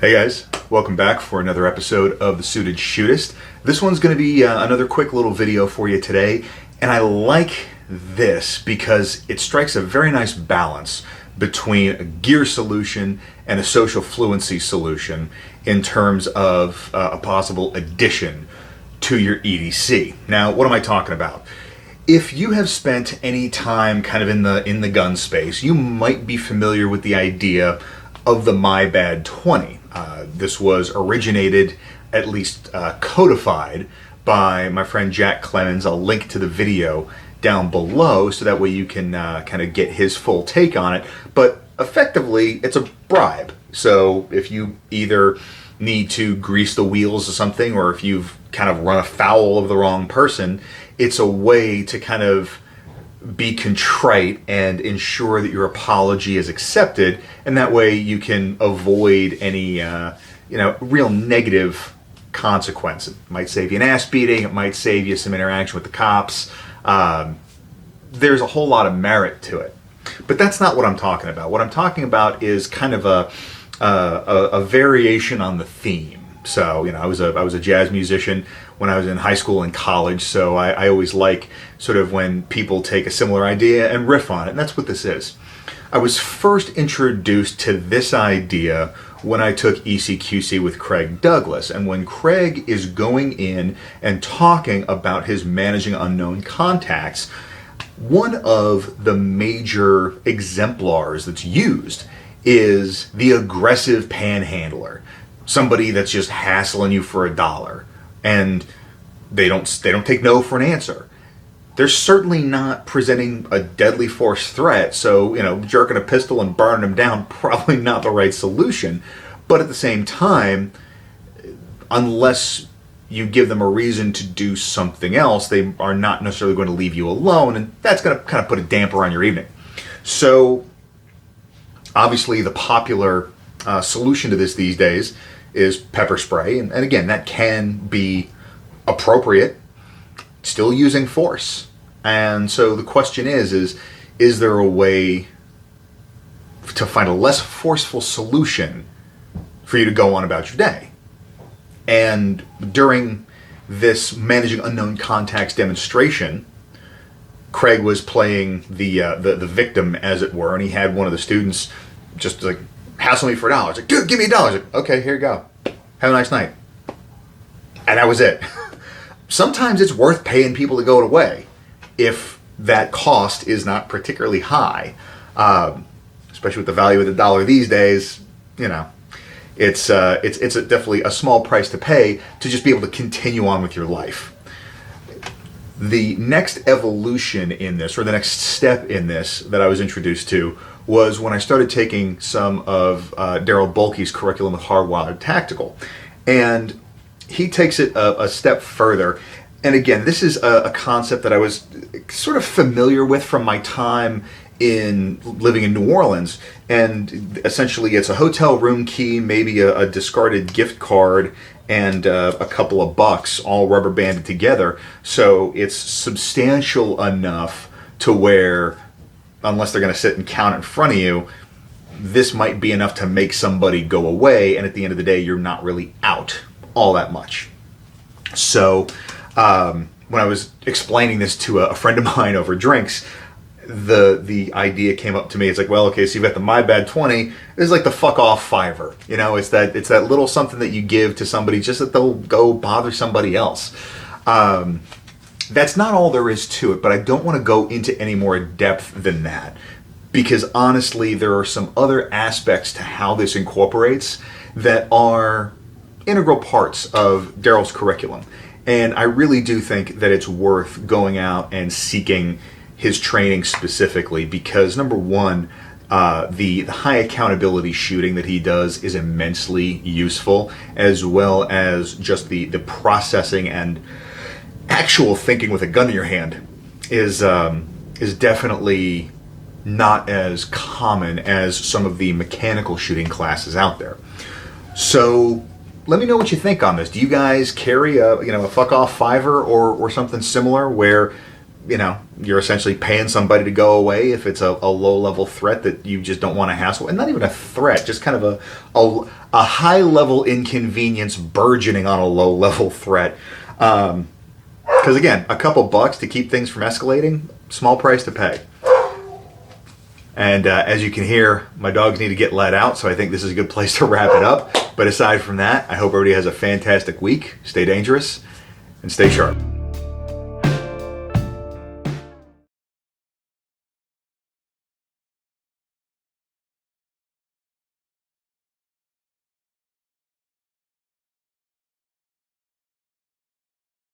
Hey guys, welcome back for another episode of The Suited Shootist. This one's going to be another quick little video for you today, and I like this because it strikes a very nice balance between a gear solution and a social fluency solution in terms of a possible addition to your EDC. Now, what am I talking about? If you have spent any time kind of in the gun space, you might be familiar with the idea of the mett-tc. This was originated, at least codified, by my friend Jack Clemons. I'll link to the video down below so that way you can kind of get his full take on it. But effectively, it's a bribe. So if you either need to grease the wheels of something, or if you've kind of run afoul of the wrong person, it's a way to kind of be contrite and ensure that your apology is accepted, and that way you can avoid any real negative consequence. It might save you an ass beating, it might save you some interaction with the cops. There's a whole lot of merit to it. But that's not what I'm talking about. What I'm talking about is kind of a variation on the theme. So, I was a jazz musician when I was in high school and college, so I always like sort of when people take a similar idea and riff on it, and that's what this is. I was first introduced to this idea when I took ECQC with Craig Douglas, and when Craig is going in and talking about his managing unknown contacts, one of the major exemplars that's used is the aggressive panhandler. Somebody that's just hassling you for $1, and they don't take no for an answer. They're certainly not presenting a deadly force threat, so jerking a pistol and burning them down, probably not the right solution. But at the same time, unless you give them a reason to do something else, they are not necessarily going to leave you alone, and that's going to kind of put a damper on your evening. So obviously the popular solution to this these days is pepper spray, and again, that can be appropriate, still using force. And so the question is there a way to find a less forceful solution for you to go on about your day? And during this managing unknown contacts demonstration, Craig was playing the victim, as it were, and he had one of the students just like hassle me for $1. It's like, dude, give me $1. Like, okay, here you go. Have a nice night. And that was it. Sometimes it's worth paying people to go away if that cost is not particularly high. Especially with the value of the dollar these days, it's definitely a small price to pay to just be able to continue on with your life. The next evolution in this, or the next step in this that I was introduced to, was when I started taking some of Darryl Bolke's curriculum with Hardwired Tactical. And he takes it a step further. And again, this is a concept that I was sort of familiar with from my time in living in New Orleans. And essentially it's a hotel room key, maybe a discarded gift card, and a couple of bucks all rubber banded together. So it's substantial enough to where, unless they're going to sit and count in front of you, this might be enough to make somebody go away, and at the end of the day, you're not really out all that much. So when I was explaining this to a friend of mine over drinks, the idea came up to me. It's like, well, okay, so you've got the mett-tc. It's like the fuck off $5. It's that little something that you give to somebody just that they'll go bother somebody else. That's not all there is to it, but I don't want to go into any more depth than that, because honestly, there are some other aspects to how this incorporates that are integral parts of Darryl's curriculum. And I really do think that it's worth going out and seeking his training specifically, because number one, the high accountability shooting that he does is immensely useful, as well as just the processing and actual thinking with a gun in your hand is definitely not as common as some of the mechanical shooting classes out there. So let me know what you think on this. Do you guys carry a fuck off $5 or something similar where you know, you're essentially paying somebody to go away if it's a low-level threat that you just don't want to hassle. And not even a threat, just kind of a high-level inconvenience burgeoning on a low-level threat. Because again, a couple bucks to keep things from escalating, small price to pay. And as you can hear, my dogs need to get let out, so I think this is a good place to wrap it up. But aside from that, I hope everybody has a fantastic week. Stay dangerous and stay sharp.